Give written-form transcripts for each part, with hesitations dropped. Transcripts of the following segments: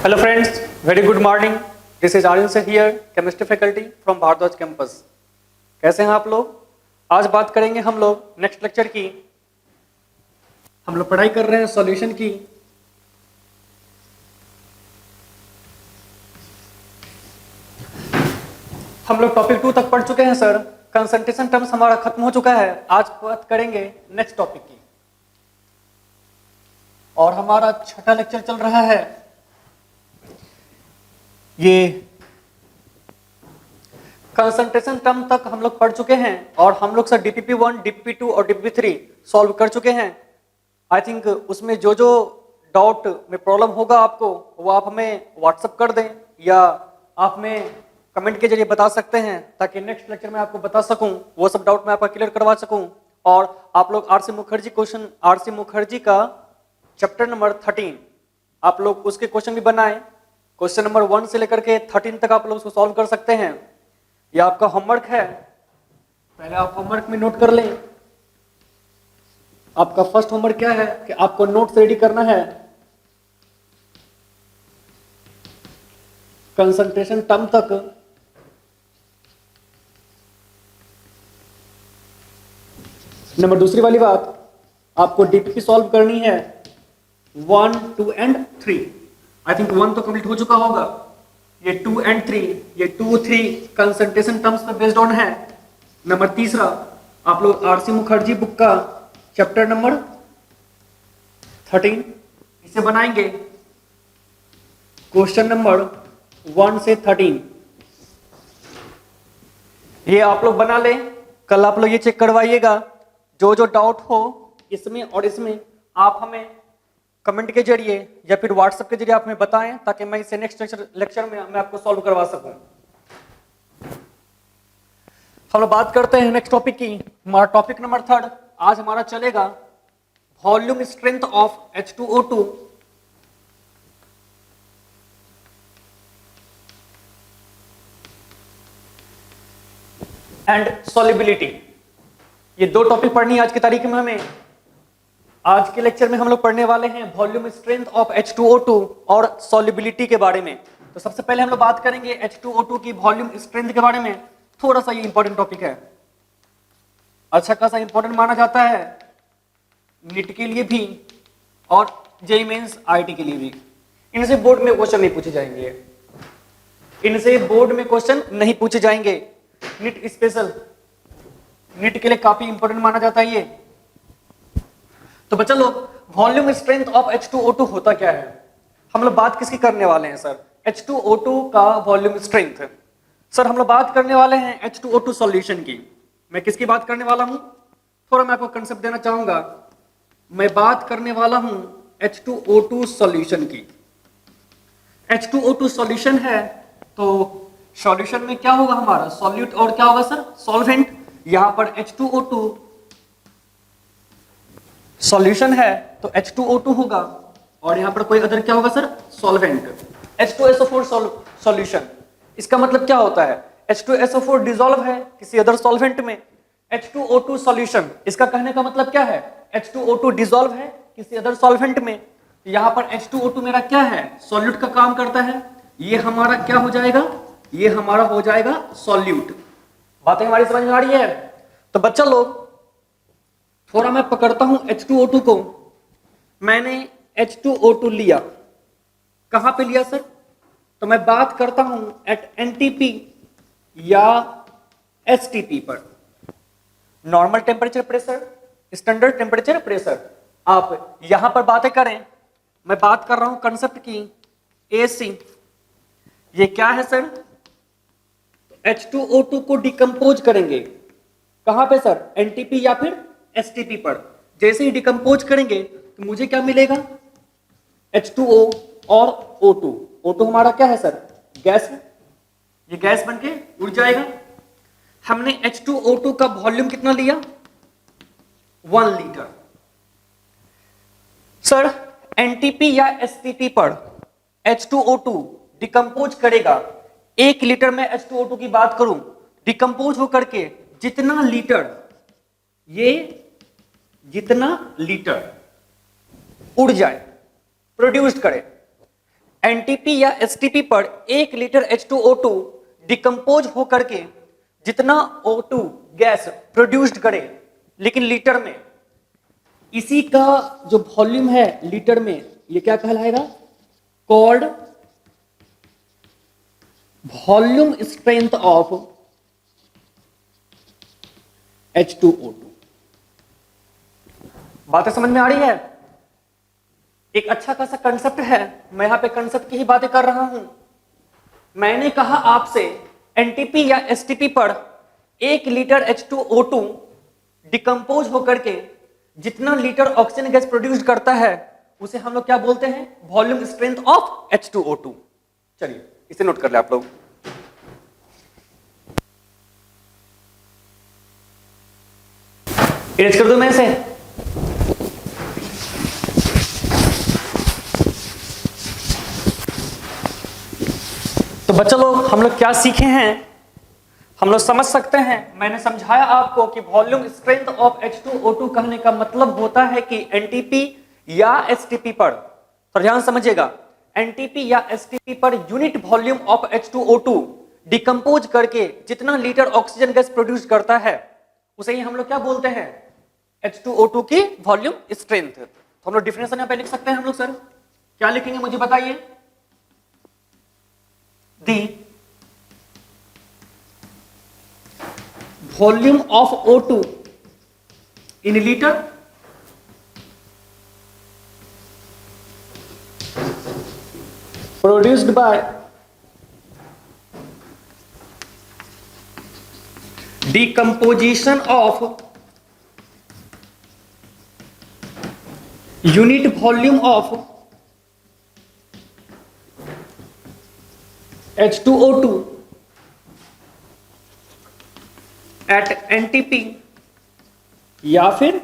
Hello friends, very good morning. This is Aryan Sir here, chemistry faculty from Bharadwaj campus. कैसे हैं आप लोग? आज बात करेंगे हम लोग नेक्स्ट लेक्चर की। हम लोग पढ़ाई कर रहे हैं सॉल्यूशन की। हम लोग टॉपिक 2 तक पढ़ चुके हैं सर। कंसंट्रेशन टर्म्स हमारा खत्म हो चुका है। आज बात करेंगे नेक्स्ट टॉपिक की और हमारा छठा लेक्चर चल रहा है। ये कंसंट्रेशन टर्म तक हम लोग पढ़ चुके हैं और हम लोग सर डीपीपी 1, डीपीपी 2 और डीपीपी 3 सॉल्व कर चुके हैं। आई थिंक उसमें जो जो डाउट में प्रॉब्लम होगा आपको वो आप हमें व्हाट्सएप कर दें या आप हमें कमेंट के जरिए बता सकते हैं ताकि नेक्स्ट लेक्चर में आपको बता सकूं, वो सब डाउट मैं आपका क्लियर करवा सकूं। और आप लोग आरसी मुखर्जी का चैप्टर नंबर 13 आप लोग उसके क्वेश्चन भी बनाएं। क्वेश्चन नंबर 1 से लेकर के 13 तक आप लोग उसको सॉल्व कर सकते हैं। यह आपका होमवर्क है, पहले आप होमवर्क में नोट कर लें। आपका फर्स्ट होमवर्क क्या है कि आपको नोट्स रेडी करना है कंसंट्रेशन टर्म तक। नंबर दूसरी वाली बात, आपको डीपीपी सॉल्व करनी है 1, 2 एंड 3। आई थिंक 1 तो कंप्लीट हो चुका होगा। ये 2 एंड 3, ये 2, 3 कंसंट्रेशन टर्म्स पे बेस्ड ऑन है। नंबर तीसरा, आप लोग आरसी मुखर्जी बुक का चैप्टर नंबर 13 इसे बनाएंगे। क्वेश्चन नंबर 1 से 13 ये आप लोग बना लें। कल आप लोग ये चेक करवाइएगा। जो जो डाउट हो इसमें और इसमें आप हमें कमेंट के जरिए या फिर व्हाट्सएप के जरिए आप हमें बताएं ताकि मैं इसे नेक्स्ट लेक्चर में मैं आपको सॉल्व करवा सकूं। हम लोग बात करते हैं नेक्स्ट टॉपिक की। हमारा टॉपिक नंबर 3 आज हमारा चलेगा volume strength of H2O2 and solubility. ये दो टॉपिक पढ़नी है आज की तारीख में हमें। आज के लेक्चर में हम लोग पढ़ने वाले हैं वॉल्यूम स्ट्रेंथ ऑफ H2O2 और सॉल्युबिलिटी के बारे में। तो सबसे पहले हम लोग बात करेंगे H2O2 की वॉल्यूम स्ट्रेंथ के बारे में। थोड़ा सा ये इंपॉर्टेंट टॉपिक है, अच्छा खासा इंपॉर्टेंट माना जाता है नीट के लिए भी और जेईई मेंस आईआईटी के लिए भी। इनसे बोर्ड में क्वेश्चन नहीं पूछे जाएंगे, इनसे बोर्ड में क्वेश्चन नहीं पूछे जाएंगे। नीट स्पेशल, नीट के लिए काफी इंपॉर्टेंट माना जाता है ये। तो बच्चा लोग, वॉल्यूम स्ट्रेंथ ऑफ H2O2 होता क्या है? हम लोग बात किसकी करने वाले हैं सर? H2O2 का वॉल्यूम स्ट्रेंथ। सर हम लोग बात करने वाले हैं H2O2 सॉल्यूशन की। मैं किसकी बात करने वाला हूं? थोड़ा मैं आपको कंसेप्ट देना चाहूंगा। मैं बात करने वाला हूं H2O2 सॉल्यूशन की। H2O2 सॉल्यूशन है तो सॉल्यूशन में क्या होगा हमारा? सॉल्यूट और क्या होगा सर? सॉल्वेंट। यहां पर H2O2 सॉल्यूशन है तो H2O2 होगा और यहां पर कोई अदर क्या होगा सर? सॉल्वेंट। H2SO4 सॉल्यूशन, इसका मतलब क्या होता है? H2SO4 डिसॉल्व है किसी अदर सॉल्वेंट में। H2O2 सॉल्यूशन, इसका कहने का मतलब क्या है? H2O2 डिसॉल्व है किसी अदर सॉल्वेंट में। यहां पर H2O2 मेरा क्या है? सॉल्यूट का काम करता है। ये हमारा क्या हो जाएगा? ये हमारा हो जाएगा सॉल्यूट। बातें हमारी समझ में आ रही है? तो बच्चा लोग, थोड़ा मैं पकड़ता हूं H2O2 को। मैंने H2O2 लिया, कहां पे लिया सर? तो मैं बात करता हूं एट NTP या STP पर, normal temperature pressure, standard temperature pressure. आप यहां पर बातें करें, मैं बात कर रहा हूं कंसेप्ट की AC। ये क्या है सर? H2O2 को डिकम्पोज करेंगे कहां पे सर? NTP या फिर STP पर। जैसे ही डिकम्पोज करेंगे तो मुझे क्या मिलेगा? H2O और O2। O2 हमारा क्या है सर? गैस है। ये गैस बनके उड़ जाएगा। हमने H2O2 का वॉल्यूम कितना लिया? 1 लीटर। सर NTP या STP पर H2O2 डिकम्पोज करेगा। 1 लीटर में H2O2 की बात करूं, डिकम्पोज होकर के जितना लीटर, ये जितना लीटर उड़ जाए, प्रोड्यूस्ड करे, एनटीपी या एसटीपी पर 1 लीटर H2O2 डिकम्पोज होकर के जितना O2 गैस प्रोड्यूस्ड करे, लेकिन लीटर में, इसी का जो वॉल्यूम है लीटर में, ये क्या कहलाएगा? Called volume strength of H2O2। बातें समझ में आ रही है? एक अच्छा खासा कंसेप्ट है, मैं यहां पे कंसेप्ट की ही बातें कर रहा हूं। मैंने कहा आपसे एनटीपी या एसटीपी पर 1 लीटर H2O2 डिकम्पोज होकर के जितना लीटर ऑक्सीजन गैस प्रोड्यूस करता है, उसे हम लोग क्या बोलते हैं? Volume strength of H2O2। चलिए इसे नोट कर ले आप लोग। इरेज कर दूं मैं इसे? तो बच्चा लोग, हम लोग क्या सीखे हैं? हम लोग समझ सकते हैं, मैंने समझाया आपको कि वॉल्यूम स्ट्रेंथ ऑफ H2O2 कहने का मतलब होता है कि एनटीपी या एसटीपी पर, तो ध्यान समझिएगा, एनटीपी या STP per unit volume of H2O2 decompose करके जितना लीटर ऑक्सीजन गैस प्रोड्यूस करता है, उसे ही हम लोग क्या बोलते हैं? H2O2 की वॉल्यूम स्ट्रेंथ। तो हम लोग डिफिनेशन यहां पे लिख सकते हैं हम लोग। सर क्या लिखेंगे मुझे बताइए? The volume of O2 in litre produced by decomposition of unit volume of H2O2 at NTP या फिर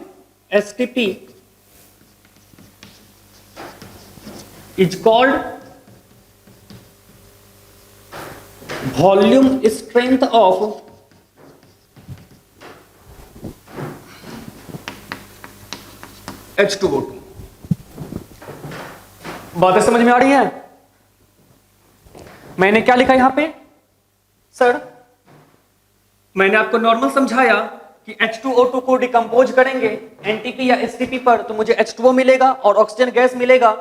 STP is called volume strength of H2O2। बातें समझ में आ रही है? मैंने क्या लिखा यहां पे? सर मैंने आपको नॉर्मल समझाया कि H2O2 को डिकम्पोज करेंगे एनटीपी या एसटीपी पर, तो मुझे H2O मिलेगा और ऑक्सीजन गैस मिलेगा।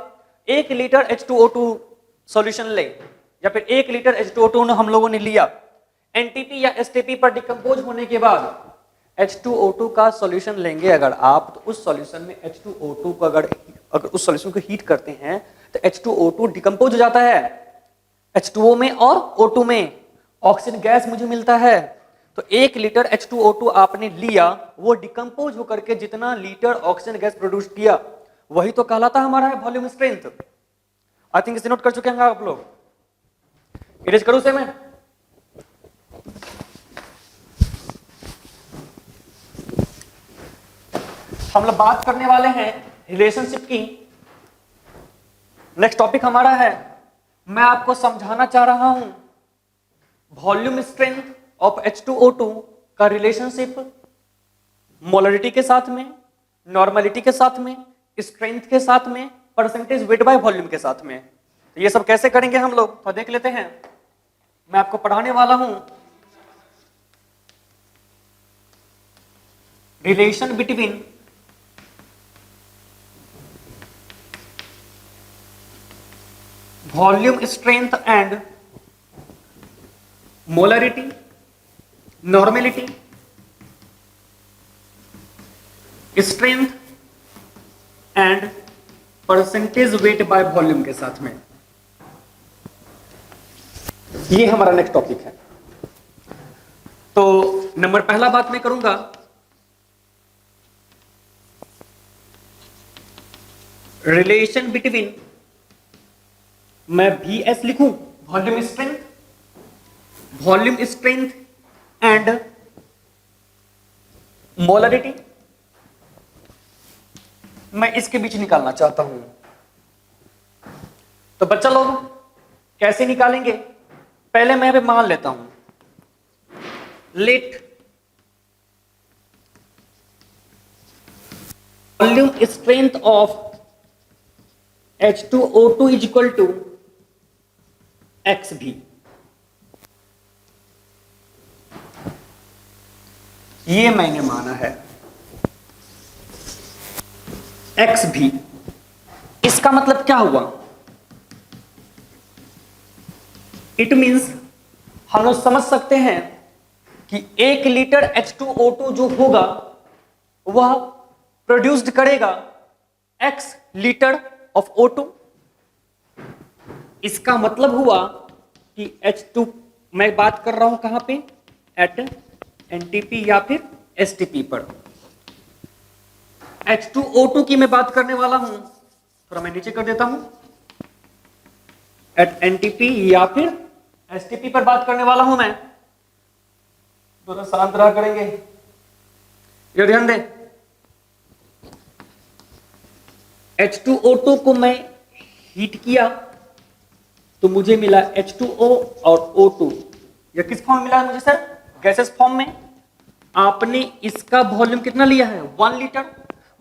1 लीटर H2O2 सॉल्यूशन ले, या फिर 1 लीटर H2O2 हम लोगों ने लिया, एनटीपी या एसटीपी पर डिकम्पोज होने के बाद H2O2 का सॉल्यूशन लेंगे अगर आप, तो उस सॉल्यूशन में H2O2 को अगर उस सॉल्यूशन को हीट करते हैं तो H2O2 डिकम्पोज हो जाता है। H2O में और O2 में ऑक्सीजन गैस मुझे मिलता है। तो 1 लीटर H2O2 आपने लिया, वो डिकम्पोज होकर के जितना लीटर ऑक्सीजन गैस प्रोड्यूस किया, वही तो कहलाता हमारा है वॉल्यूम स्ट्रेंथ। आई थिंक इसे नोट कर चुके हैं आप लोग। इरेज करूं से मैं? हम लोग बात करने वाले हैं रिलेशनशिप की। नेक्स्ट टॉपिक हमारा है, मैं आपको समझाना चाह रहा हूं वॉल्यूम स्ट्रेंथ ऑफ H2O2 का रिलेशनशिप मोलरिटी के साथ में, नॉर्मलिटी के साथ में, स्ट्रेंथ के साथ में, परसेंटेज वेट बाय वॉल्यूम के साथ में। तो ये सब कैसे करेंगे हम लोग, तो देख लेते हैं। मैं आपको पढ़ाने वाला हूं relation between volume strength and molarity, normality, strength and percentage weight by volume के साथ में। ये हमारा नेक्स्ट टॉपिक है। तो नंबर पहला बात मैं करूंगा रिलेशन बिटवीन, मैं VS लिखूं, वॉल्यूम स्ट्रेंथ एंड मोलरिटी, मैं इसके बीच निकालना चाहता हूं। तो बच्चा लोग कैसे निकालेंगे? पहले मैं मान लेता हूं, let volume strength of H2O2 is equal to x भी, ये मैंने माना है एक्स भी। इसका मतलब क्या हुआ? इट मींस हम लोग समझ सकते हैं कि 1 लीटर H2O2 जो होगा वह प्रोड्यूस्ड करेगा x लीटर ऑफ O2। इसका मतलब हुआ कि H2, मैं बात कर रहा हूं कहां पे, एट एनटीपी या फिर एसटीपी पर। H2O2 की मैं बात करने वाला हूं, थोड़ा मैं नीचे कर देता हूं, एट एनटीपी या फिर एसटीपी पर बात करने वाला हूं मैं। थोड़ा शांत रहा करेंगे, ये ध्यान दें। H2O2 को मैं हीट किया तो मुझे मिला H2O और O2। यह किस फॉर्म में मिला है मुझे सर? गैसेस फॉर्म में। आपने इसका वॉल्यूम कितना लिया है? 1 litre.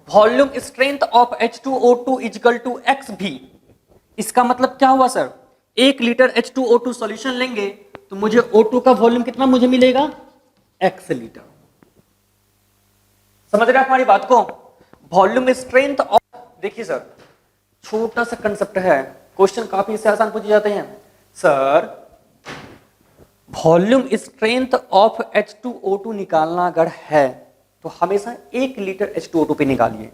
Volume strength of H2O2 equal to x भी। इसका मतलब क्या हुआ सर? 1 लीटर H2O2 सॉल्यूशन लेंगे तो मुझे O2 का वॉल्यूम कितना मुझे मिलेगा? X litre. समझ रहे हैं हमारी बात को? वॉल्यूम स्ट्रेंथ ऑफ, देखिए सर छोटा सा कंसेप्ट है, क्वेश्चन काफी इससे आसान पूछे जाते हैं। Sir volume strength of H2O2 निकालना अगर है तो हमेशा 1 लीटर H2O2 पे निकालिए।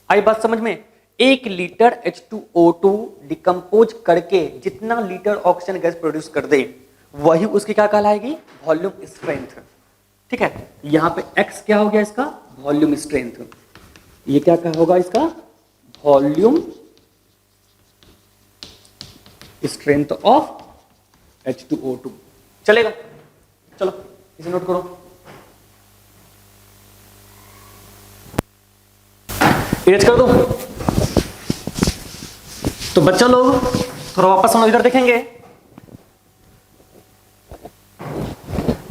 आई बात समझ में? 1 लीटर H2O2 डिकम्पोज करके जितना लीटर ऑक्सीजन गैस प्रोड्यूस कर दे वही उसकी क्या कहलाएगी? Volume strength. ठीक है, यहां पे x क्या हो गया इसका? Volume strength. ये क्या होगा इसका? Volume strength of H2O2। चलेगा? चलो इसे नोट करो, इरेज कर दो। तो बच्चा लोग थोड़ा वापस हम इधर देखेंगे,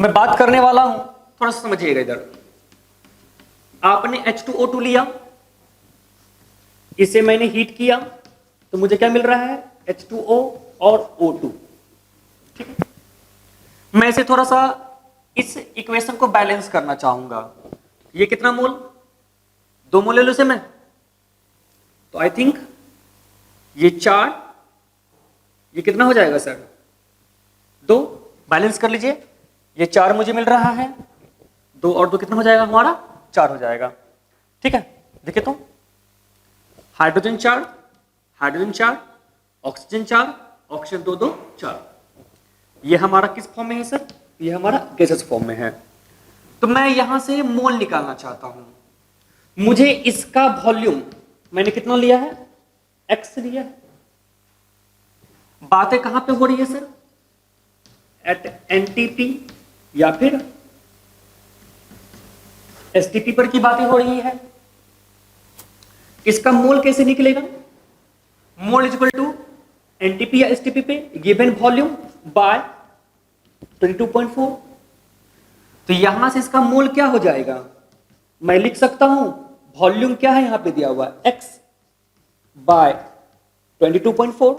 मैं बात करने वाला हूं, थोड़ा सा समझिएगा इधर। आपने H2O2 लिया, इसे मैंने हीट किया तो मुझे क्या मिल रहा है? H2O और O2। ठीक है, मैं इसे थोड़ा सा इस इक्वेशन को बैलेंस करना चाहूंगा। ये कितना मोल? 2 मोल ले लो इसे मैं, तो आई थिंक ये 4, ये कितना हो जाएगा सर? 2। बैलेंस कर लीजिए, ये 4 मुझे मिल रहा है, 2 और 2 कितना हो जाएगा हमारा? 4 हो जाएगा। ठीक है, देखिए तो हाइड्रोजन 4, हाइड्रोजन 4, ऑक्सीजन 4, ऑक्सीजन 2 2 4। ये हमारा किस फॉर्म में है सर? ये हमारा गैसेस फॉर्म में है। तो मैं यहां से मोल निकालना चाहता हूं। मुझे इसका वॉल्यूम मैंने कितना लिया है? x लिया है। बातें कहां पे हो रही है सर? एट एनटीपी या फिर एसटीपी पर की बातें हो रही है। इसका मोल कैसे निकलेगा? मोल इक्वल टू एनटीपी या एसटीपी पे गिवन वॉल्यूम बाय 22.4। तो यहां से इसका मोल क्या हो जाएगा? मैं लिख सकता हूं वॉल्यूम क्या है यहां पे दिया हुआ, x बाय 22.4।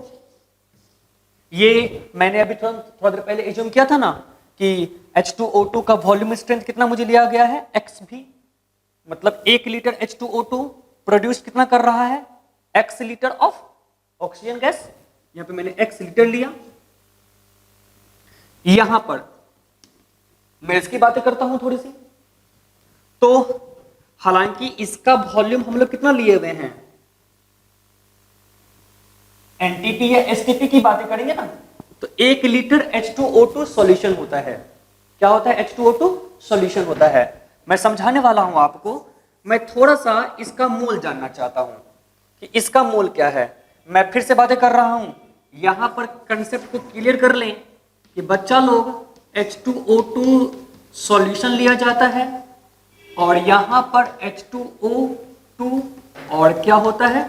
ये मैंने अभी थोड़ा देर पहले एज्यूम किया था ना कि H2O2 का वॉल्यूम स्ट्रेंथ कितना मुझे लिया गया है? x भी। मतलब 1 लीटर H2O2 प्रोड्यूस कितना कर रहा है? x litre of oxygen gas. यहां पे मैंने x लीटर लिया। यहां पर मैं इसकी बातें करता हूं थोड़ी सी, तो हालांकि इसका वॉल्यूम हम लोग कितना लिए हुए हैं? एनटीपी या एसटीपी की बातें करेंगे ना, तो 1 लीटर H2O2 सॉल्यूशन होता है। क्या होता है? H2O2 सॉल्यूशन होता है। मैं समझाने वाला हूं आपको। मैं थोड़ा सा इसका मोल जानना चाहता हूं कि इसका मोल क्या है। मैं फिर से बातें कर रहा हूं, यहां पर कंसेप्ट को क्लियर कर लें कि बच्चा लोग H2O2 सॉल्यूशन लिया जाता है और यहां पर H2O2 और क्या होता है?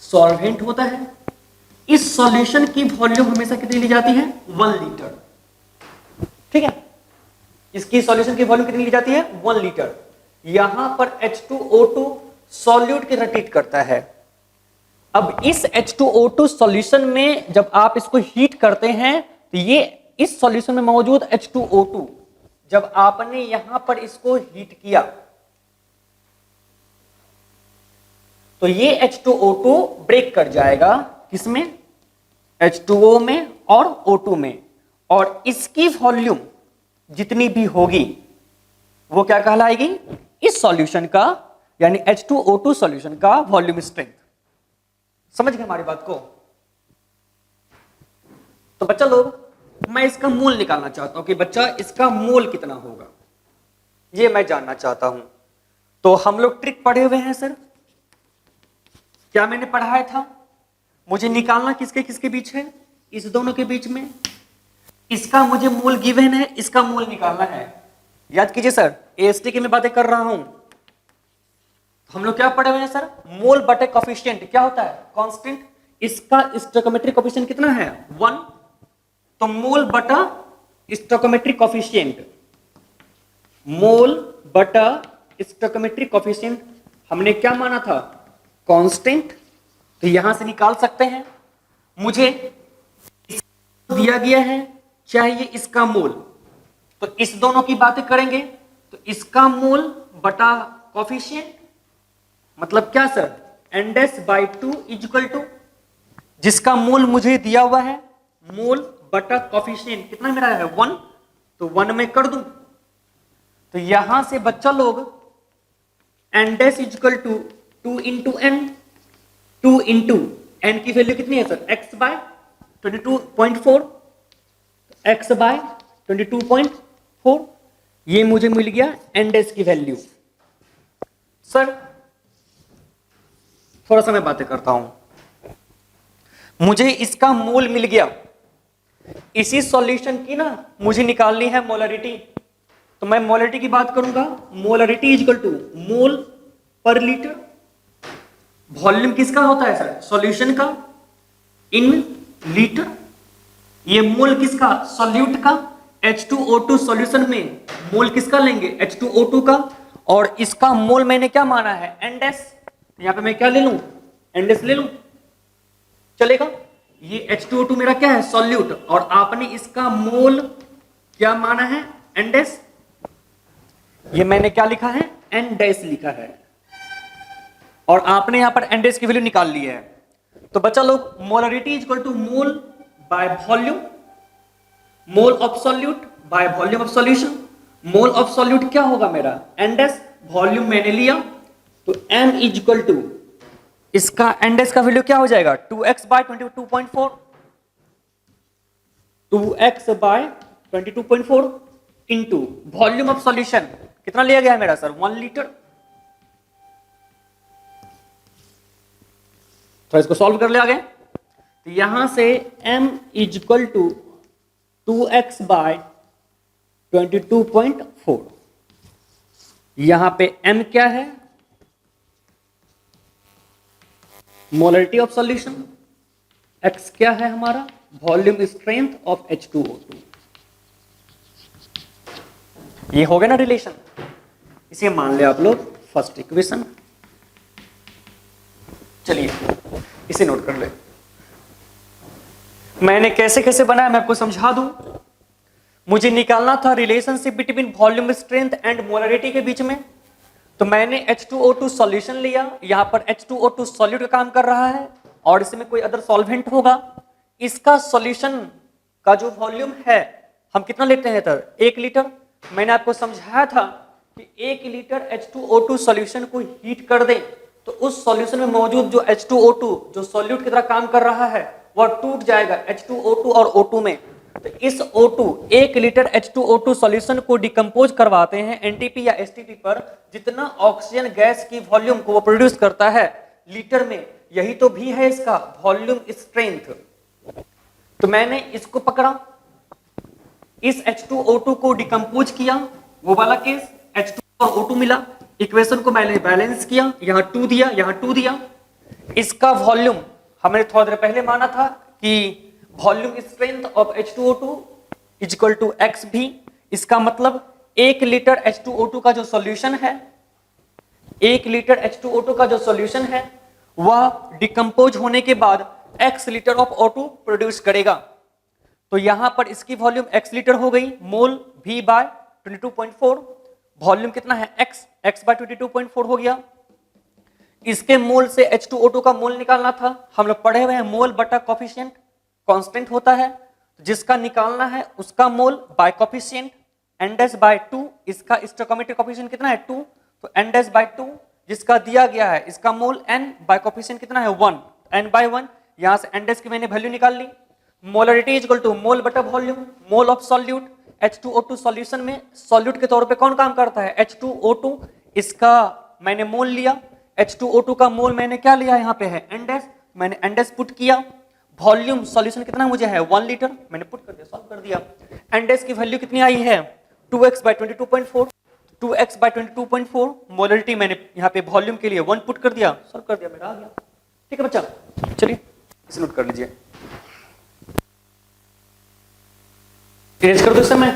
सॉल्वेंट होता है। इस सॉल्यूशन की वॉल्यूम हमेशा कितनी ली जाती है? 1 लीटर। ठीक है, इसकी सॉल्यूशन की वॉल्यूम कितनी ली जाती है? 1 लीटर। यहां पर H2O2 सॉल्यूट के ट्रीट करता है अब इस H2O2 सॉल्यूशन में जब आप इसको हीट करते हैं तो ये इस सॉल्यूशन में मौजूद H2O2 जब आपने यहां पर इसको हीट किया तो ये H2O2 ब्रेक कर जाएगा किसमें? H2O में और O2 में, और इसकी वॉल्यूम जितनी भी होगी वो क्या कहलाएगी? इस सॉल्यूशन का यानी H2O2 सॉल्यूशन का वॉल्यूम स्ट्रेंथ। समझ गए हमारी बात को? तो बच्चा लोग मैं इसका मोल निकालना चाहता हूं कि बच्चा इसका मोल कितना होगा, ये मैं जानना चाहता हूं। तो हम लोग ट्रिक पढ़े हुए हैं सर, क्या मैंने पढ़ाया था? मुझे निकालना किसके किसके बीच है? इस दोनों के बीच में। इसका मुझे मोल गिवन है, इसका मोल निकालना है। याद कीजिए सर, एएसटी की मैं बातें कर रहा हूं। हम लोग क्या पढ़े हुए हैं सर? मोल बटे कोफिशिएंट क्या होता है? कांस्टेंट। इसका स्टोइकोमेट्रिक कोफिशिएंट कितना है? 1। तो मोल बटा स्टोइकोमेट्रिक कोफिशिएंट, मोल बटा स्टोइकोमेट्रिक कोफिशिएंट हमने क्या माना था? कांस्टेंट। तो यहां से निकाल सकते हैं। मुझे दिया गया है चाहिए इसका मोल, तो इस दोनों की बातें करेंगे तो इसका मोल बटा कोफिशिएंट मतलब क्या सर? n-/2 इक्वल टू जिसका मोल मुझे दिया हुआ है मोल बटा कोफिशिएंट कितना मेरा है? 1। तो 1 में कर दूं तो यहां से बच्चा लोग n' equal to 2 into n, 2 into n की वैल्यू कितनी है सर? x/22.4, x/22.4 ये मुझे मिल गया n' की वैल्यू। सर थोड़ा सा मैं बातें करता हूं। मुझे इसका मोल मिल गया, इसी सॉल्यूशन की ना मुझे निकालनी है मोलरिटी। तो मैं मोलरिटी की बात करूंगा। मोलरिटी इक्वल टू मोल पर लीटर। वॉल्यूम किसका होता है सर? सॉल्यूशन का इन लीटर। ये मोल किसका? सॉल्यूट का। H2O2 सॉल्यूशन में मोल किसका लेंगे? H2O2 का। और इसका मोल मैंने क्या माना है? n'। यहां पे मैं क्या ले लूं? n' ले लूं, चलेगा? ये H2O2 मेरा क्या है? सॉल्यूट। और आपने इसका मोल क्या माना है? n'। ये मैंने क्या लिखा है? n' लिखा है। और आपने यहां पर n' की वैल्यू निकाल ली है। तो बच्चा लोग molarity equal to mole by volume, mole of solute by volume of solution. Mole of solute क्या होगा मेरा? n'। वॉल्यूम मैंने लिया तो m इक्वल टू इसका n' का वैल्यू क्या हो जाएगा? 2x/22.4, 2x/22.4 into volume of solution कितना लिया गया है मेरा सर? 1 लीटर। तो इसको सॉल्व कर ले आगे। तो यहां से m इक्वल टू 2x/22.4, यहां पे m क्या है? Molarity of solution. x क्या है हमारा? Volume strength of H2O2। ये हो गया ना रिलेशन। इसे मान ले आप लोग फर्स्ट इक्वेशन। चलिए इसे नोट कर ले। मैंने कैसे कैसे बनाया मैं आपको समझा दूं। मुझे निकालना था relationship between volume strength and molarity के बीच में। तो मैंने H2O2 सॉल्यूशन लिया, यहां पर H2O2 सॉल्यूट का काम कर रहा है और इसमें कोई अदर सॉल्वेंट होगा। इसका सॉल्यूशन का जो वॉल्यूम है हम कितना लेते हैं सर? 1 लीटर। मैंने आपको समझाया था कि 1 लीटर H2O2 सॉल्यूशन को हीट कर दें तो उस सॉल्यूशन में मौजूद जो H2O2 जो सॉल्यूट की तरह काम कर रहा है वह टूट जाएगा H2O2 और O2 में। तो इस O2 1 लीटर H2O2 सॉल्यूशन को डिकम्पोज करवाते हैं एनटीपी या एसटीपी पर। जितना ऑक्सीजन गैस की वॉल्यूम को वो प्रोड्यूस करता है लीटर में, यही तो भी है इसका वॉल्यूम स्ट्रेंथ। तो मैंने इसको पकड़ा, इस H2O2 को डिकम्पोज किया, वो वाला केस H2 और O2 मिला। इक्वेशन को मैंने बैलेंस किया, यहां 2 दिया, यहां 2 दिया। इसका वॉल्यूम हमने थोड़ा देर पहले माना था कि volume strength of H2O2 equal to x भी। इसका मतलब 1 लीटर H2O2 का जो सॉल्यूशन है, 1 लीटर H2O2 का जो सॉल्यूशन है वह डिकम्पोज होने के बाद x litre of O2 produce करेगा। तो यहां पर इसकी वॉल्यूम x लीटर हो गई, मोल V बाय 22.4, वॉल्यूम कितना है x बाय 22.4 हो गया। इसके मोल से H2O2 का मोल निकालना था, हम लोग पढ़े हुए हैं मोल बटा कॉफिशिएंट कांस्टेंट होता है, जिसका निकालना है उसका mole by coefficient n dash by 2, इसका स्टोइकोमेट्रिक कॉफिशिएंट कितना है 2, तो n डैश बाय 2 जिसका दिया गया है, इसका मोल n बाय कॉफिशिएंट कितना है 1, n बाय 1, यहां से n डैश की मैंने वैल्यू निकाल ली। मोलरिटी इज इक्वल टू मोल बटा volume, mole of solute, H2O2 solution में सॉल्यूट के तौर पे कौन काम करता है H2O2, इसका मैंने मोल लिया, H2O2 का मोल मैंने क्या लिया यहाँ पे है n डैश, मैंने n डैश पुट किया, वॉल्यूम सॉल्यूशन कितना मुझे है 1 लीटर, मैंने पुट कर दिया, सॉल्व कर दिया। n डैश की वैल्यू कितनी आई है 2x bye 22.4, 2x bye 22.4, molarity मैंने यहाँ पे वॉल्यूम के लिए 1 पुट कर दिया, सॉल्व कर दिया, मेरा आ गया। ठीक है बच्चा, चलिए इसे नोट कर लीजिए, इरेज कर दो इसे मैं।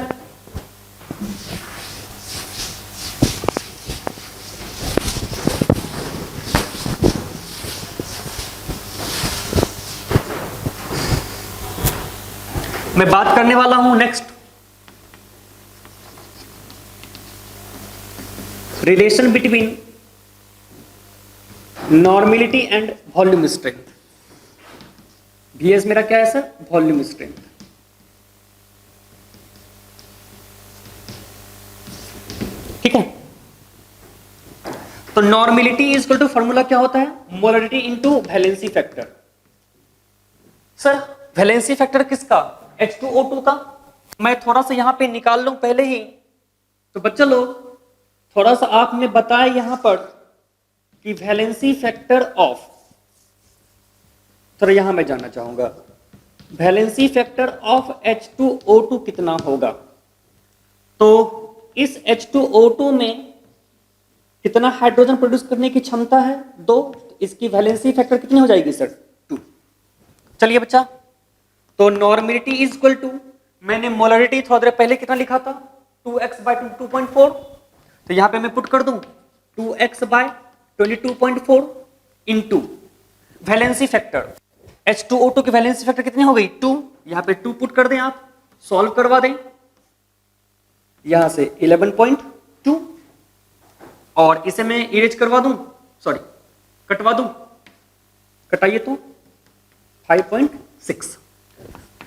मैं बात करने वाला हूं next relation between normality and volume strength. VS मेरा क्या है सर, वॉल्यूम स्ट्रेंथ। ठीक है, तो normality is equal to formula क्या होता है, molarity into valency factor. Sir valency factor किसका, H2O2 का। मैं थोड़ा सा यहां पे निकाल लूं पहले ही, तो बच्चा लोग थोड़ा सा आपने बताया यहां पर कि वैलेंसी फैक्टर ऑफ, थोड़ा यहां मैं जानना चाहूंगा वैलेंसी फैक्टर ऑफ H2O2 कितना होगा। तो इस H2O2 में कितना हाइड्रोजन प्रोड्यूस करने की क्षमता है 2, इसकी वैलेंसी फैक्टर कितनी हो जाएगी सर 2। चलिए बच्चा, तो नॉर्मेलिटी इज इक्वल टू, मैंने मोलरिटी थोड़ा देर पहले कितना लिखा था 2x बाय 22.4, तो यहां पे मैं पुट कर दूं 2x bye 22.4 into valency factor, H2O2 की वैलेंसी फैक्टर कितनी हो गई 2, यहां पे 2 पुट कर दें, आप सॉल्व करवा दें, यहां से 11.2 और इसे मैं इरेज करवा दूं, सॉरी कटवा दूं, कटाइए तो 5.6।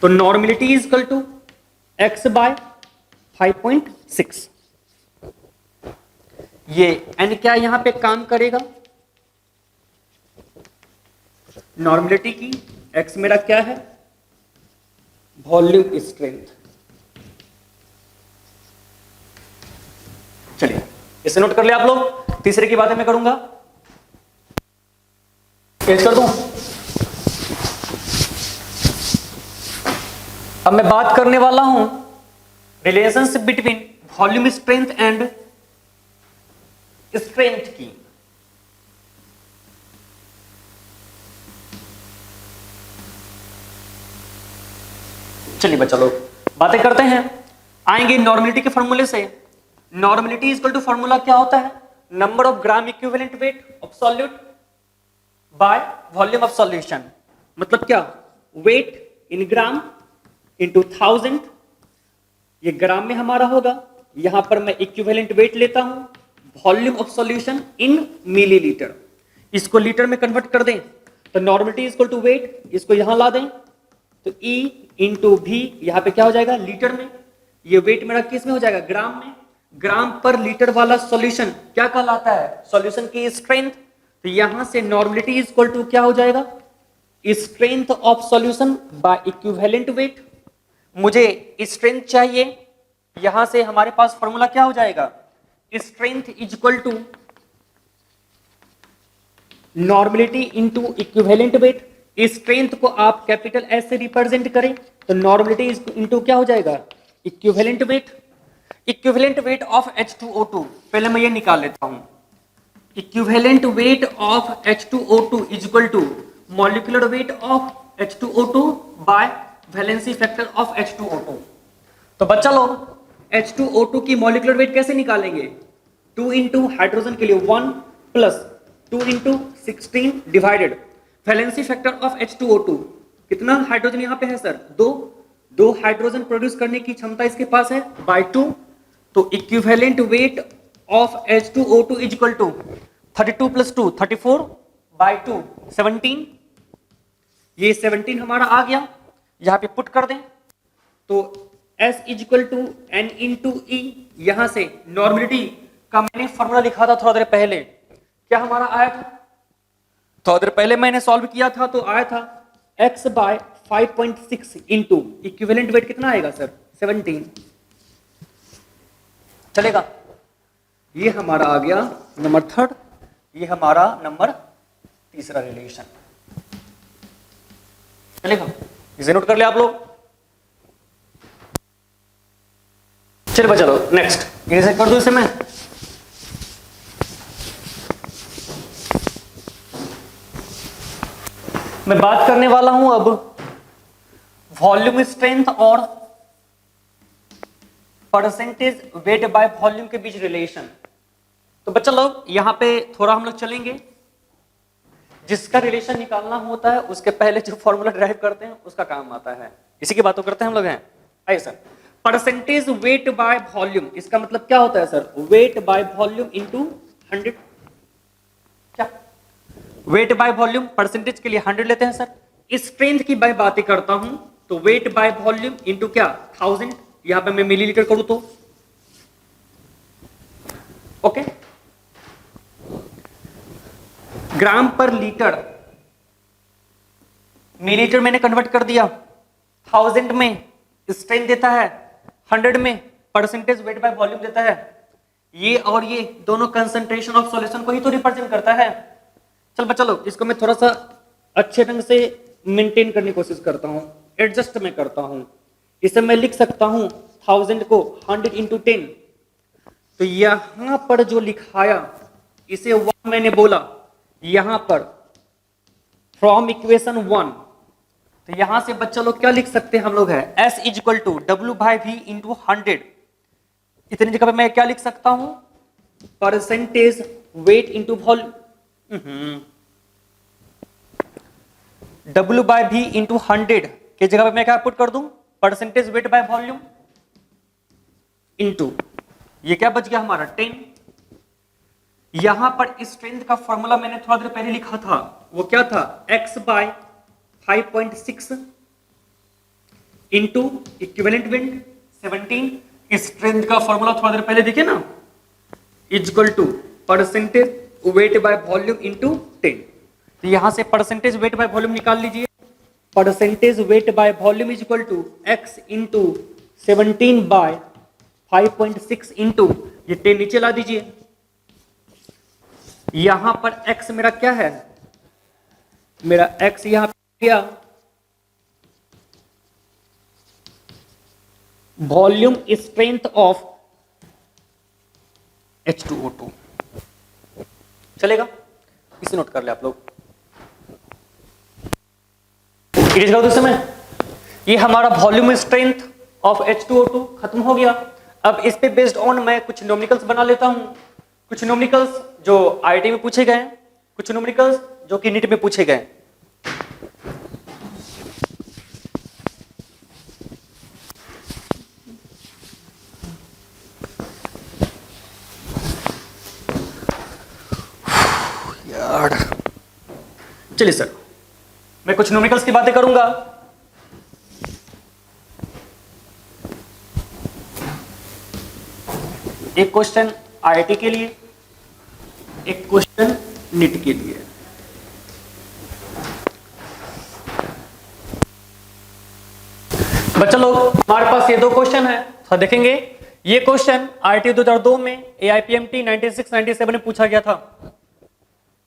तो normality is equal to x by 5.6। ये n क्या यहां पे काम करेगा, नॉर्मेलिटी की x मेरा क्या है वॉल्यूम स्ट्रेंथ। चलिए इसे नोट कर लिया आप लोग, तीसरे की बातें मैं करूंगा, पेश कर दूं। अब मैं बात करने वाला हूं relationship between volume strength and strength की। चलिए बच्चा लोग बातें करते हैं, आएंगे नॉर्मेलिटी के फॉर्मूले से। Normality is equal to formula क्या होता है, number of gram equivalent weight of solute by volume of solution. मतलब क्या, वेट इन ग्राम इंटू 1000, ये ग्राम में हमारा होगा, यहां पर मैं इक्विवेलेंट वेट लेता हूं, volume of solution in millilitre, इसको लीटर में कन्वर्ट कर दें, तो normality is equal to weight, इसको यहां ला दें, तो E इंटू V यहां पे क्या हो जाएगा लीटर में, ये वेट मेरा किस में हो जाएगा ग्राम में, ग्राम पर लीटर वाला सॉल्यूशन क्या कहलाता है, सॉल्यूशन की स्ट्रेंथ। तो यहां से नॉर्मेलिटी इज इक्वल टू क्या हो जाएगा, strength of solution by equivalent weight. मुझे स्ट्रेंथ चाहिए, यहां से हमारे पास फॉर्मूला क्या हो जाएगा, strength is equal to normality into equivalent weight. Strength को आप कैपिटल एस से रिप्रेजेंट करें, तो नॉर्मेलिटी इंटू क्या हो जाएगा equivalent weight. Equivalent weight of H2O2, पहले मैं ये निकाल लेता हूं, equivalent weight of H2O2 is equal to molecular weight of H2O2 by valency factor of H2O2। तो बच्चा लोग H2O2 की मॉलिक्यूलर वेट कैसे निकालेंगे, 2 इंटू हाइड्रोजन के लिए 1 plus 2 into 16 divided valency factor of H2O2, कितना हाइड्रोजन यहाँ पे है सर, दो हाइड्रोजन प्रोड्यूस करने की क्षमता इसके पास है बाय 2, तो equivalent weight of H2O2 is equal to 32 plus 2 34 by 2 17, ये 17 हमारा आ गया, यहां पे पुट कर दें तो S is equal to N into E, यहां से नॉर्मलिटी का मैंने फॉर्मूला लिखा था थोड़ा देर पहले, क्या हमारा आया था, थोड़ा देर पहले मैंने सॉल्व किया था तो आया था x by 5.6 into equivalent weight कितना आएगा सर 17, चलेगा, ये हमारा आ गया नंबर थर्ड, ये हमारा नंबर तीसरा रिलेशन, चलेगा, इसे नोट कर लिया आप लोग। चलो चलो नेक्स्ट इसे कर दो, इसे मैं बात करने वाला हूं अब वॉल्यूम स्ट्रेंथ और परसेंटेज वेट बाय वॉल्यूम के बीच रिलेशन। तो बच्चा लोग यहां पे थोड़ा हम लोग चलेंगे, जिसका रिलेशन निकालना होता है उसके पहले जो फॉर्मूला ड्राइव करते हैं उसका काम आता है, इसी की बातों करते हैं हम लोग हैं। आइए sir, percentage weight by volume, इसका मतलब क्या होता है sir, wait by volume into 100, क्या वेट बाय वॉल्यूम परसेंटेज के लिए 100 लेते हैं सर, स्ट्रेंथ की मैं बातें करता हूं तो वेट बाय वॉल्यूम इंटू क्या 1000, यहां पे मैं मिलीलीटर करूं तो ओके, ग्राम पर लीटर, मिलीलीटर मैंने कन्वर्ट कर दिया, 1000 में स्ट्रेंथ देता है, 100 में परसेंटेज वेट बाय वॉल्यूम देता है, ये और ये दोनों कंसंट्रेशन ऑफ सॉल्यूशन को ही तो रिप्रेजेंट करता है। चलो इसको मैं थोड़ा सा अच्छे ढंग से मेंटेन करने की कोशिश करता हूं, एडजस्ट में करता हूं, इसे मैं लिख सकता हूं 1000 को 100 इंटू 10, तो यहां पर जो लिखाया इसे 1 मैंने बोला, यहां पर फ्रॉम इक्वेशन 1, तो यहां से बच्चा लोग क्या लिख सकते हैं हम लोग है S is equal to W by V into 100, इतनी जगह पे मैं क्या लिख सकता हूं percentage weight into volume, W by V into 100 की जगह पे मैं क्या पुट कर दूं percentage weight by volume into, ये क्या बच गया हमारा 10, यहां पर स्ट्रेंथ का फॉर्मूला मैंने थोड़ा देर पहले लिखा था, वो क्या था x by 5.6 into equivalent weight 17, स्ट्रेंथ का फॉर्मूला थोड़ा देर पहले दिखे ना, is equal to percentage weight by volume into 10, तो यहां से परसेंटेज वेट बाय वॉल्यूम निकाल लीजिए, percentage weight by volume is equal to x into 17 by 5.6 into ये 10 नीचे ला दीजिए, यहां पर x मेरा क्या है, मेरा x यहां पे गया वॉल्यूम स्ट्रेंथ ऑफ H2O2, चलेगा, इसे नोट कर ले आप लोग, इरेज कर दो समय, ये हमारा वॉल्यूम स्ट्रेंथ ऑफ H2O2 खत्म हो गया। अब इस पे बेस्ड ऑन मैं कुछ न्यूमेरिकल्स बना लेता हूं, कुछ न्यूमेरिकल्स जो आईआईटी में पूछे गए, कुछ न्यूमेरिकल्स जो कि नीट में पूछे गए। यार चलिए सर, मैं कुछ न्यूमेरिकल्स की बातें करूंगा, एक क्वेश्चन आईआईटी के लिए, एक क्वेश्चन नीट के लिए। बच्चा लोग हमारे पास ये दो क्वेश्चन है, तो देखेंगे ये क्वेश्चन आईआईटी 2002 में एआईपीएमटी 96-97 में पूछा गया था,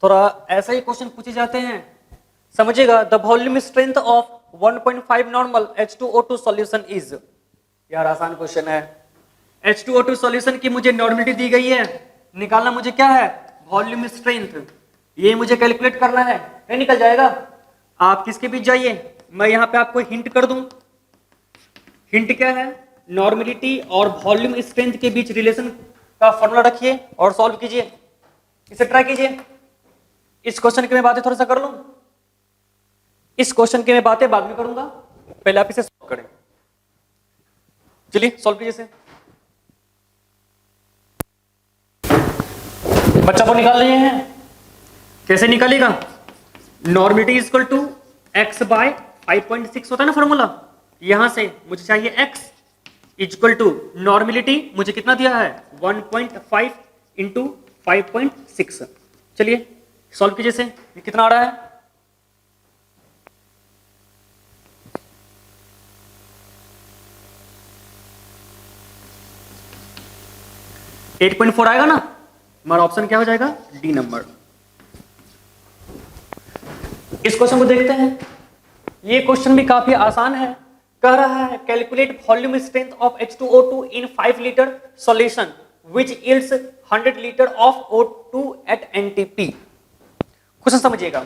थोड़ा ऐसा ही क्वेश्चन पूछे जाते हैं, समझिएगा। The volume strength of 1.5 normal H2O2 solution is, यार आसान क्वेश्चन है, H2O2 सॉल्यूशन की मुझे नॉर्मलिटी दी गई है, निकालना मुझे क्या है वॉल्यूम स्ट्रेंथ, ये मुझे कैलकुलेट करना है, नहीं निकल जाएगा। आप किसके बीच जाइए, मैं यहां पे आपको हिंट कर दूं, हिंट क्या है, नॉर्मलिटी और वॉल्यूम स्ट्रेंथ के बीच रिलेशन का फॉर्मूला रखिए और सॉल्व कीजिए, इसे ट्राई कीजिए। इस क्वेश्चन की मैं बातें थोड़ा सा कर लूं, इस क्वेश्चन की मैं बातें बाद में करूंगा, पहले आप इसे सॉल्व करें। चलिए सॉल्व कीजिए इसे। बच्चा को निकाल लिए हैं, कैसे निकालेगा? Normality is equal to X by 5.6 होता है ना फॉर्मूला, यहां से मुझे चाहिए x इक्वल टू नॉर्मिलिटी मुझे कितना दिया है 1.5 इंटू 5.6। चलिए सॉल्व कीजिए इसे, ये कितना आ रहा है? एट 8.4 आएगा ना, हमारा ऑप्शन क्या हो जाएगा? D number. इस क्वेश्चन को देखते हैं, ये क्वेश्चन भी काफी आसान है। कह रहा है calculate volume strength of H2O2 in 5 litre solution which yields 100 litre of O2 at NTP। Question समझिएगा,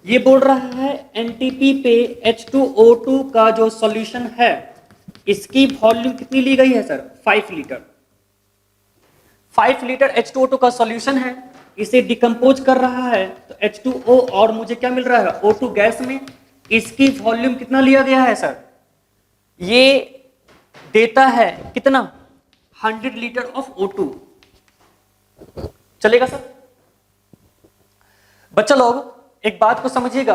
ये बोल रहा है NTP पे H2O2 का जो सॉल्यूशन है इसकी वॉल्यूम कितनी ली गई है सर? 5 लीटर। 5 लीटर H2O2 का सॉल्यूशन है, इसे डिकम्पोज कर रहा है तो H2O और मुझे क्या मिल रहा है? O2 गैस में। इसकी वॉल्यूम कितना लिया गया है सर? ये देता है कितना? 100 लीटर ऑफ O2। चलेगा सर? बच्चा लोग एक बात को समझिएगा,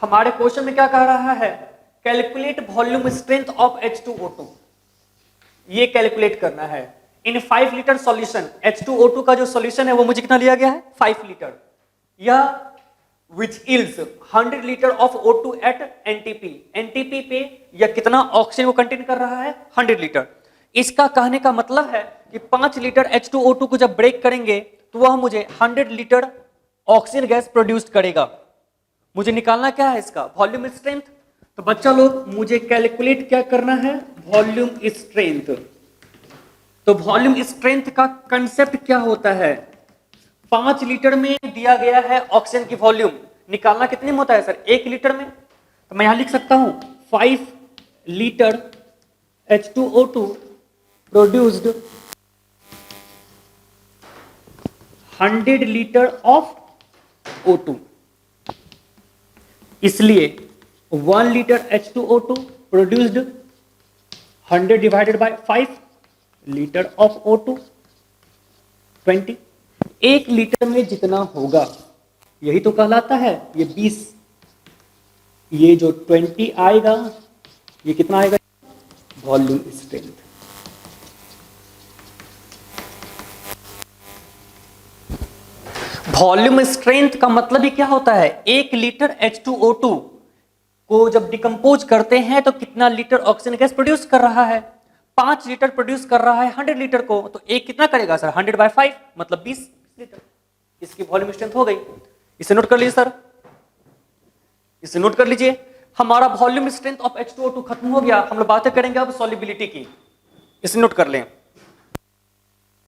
हमारे क्वेश्चन में क्या कह रहा है? Calculate volume strength of H2O2, ये कैलकुलेट करना है इन 5 लीटर सॉल्यूशन। H2O2 का जो सॉल्यूशन है वो मुझे कितना लिया गया है? 5 लीटर। यह which yields 100 litre of O2 at NTP। NTP पे यह कितना ऑक्सीजन को कंटेन कर रहा है? 100 लीटर। इसका कहने का मतलब है कि 5 लीटर H2O2 को जब ब्रेक करेंगे तो वह मुझे 100 लीटर ऑक्सीजन गैस प्रोड्यूस करेगा। मुझे निकालना क्या है? इसका वॉल्यूम स्ट्रेंथ। तो बच्चा लोग मुझे कैलकुलेट क्या करना है? Volume strength. तो वॉल्यूम स्ट्रेंथ का कंसेप्ट क्या होता है? 5 लीटर में दिया गया है ऑक्सीजन की वॉल्यूम, निकालना कितने में होता है सर? 1 लीटर में। तो मैं यहां लिख सकता हूं 5 litre H2O2 produced 100 litre of O2, इसलिए 1 litre H2O2 produced 100 divided by 5 litre of O2 20। 1 litre में जितना होगा यही तो कहलाता है ये 20। ये जो 20 आएगा ये कितना आएगा? Volume strength. वॉल्यूम स्ट्रेंथ का मतलब ही क्या होता है? 1 लीटर H2O2 को जब डिकम्पोज करते हैं तो कितना लीटर ऑक्सीजन गैस प्रोड्यूस कर रहा है? 5 लीटर प्रोड्यूस कर रहा है 100 लीटर को, तो एक कितना करेगा सर? 100 बाय 5 मतलब 20 लीटर। इसकी वॉल्यूम स्ट्रेंथ हो गई। इसे नोट कर लीजिए सर, इसे नोट कर लीजिए। हमारा वॉल्यूम स्ट्रेंथ ऑफ H2O2 खत्म हो गया। हम लोग बातें करेंगे अब सॉल्युबिलिटी की, इसे नोट कर लें।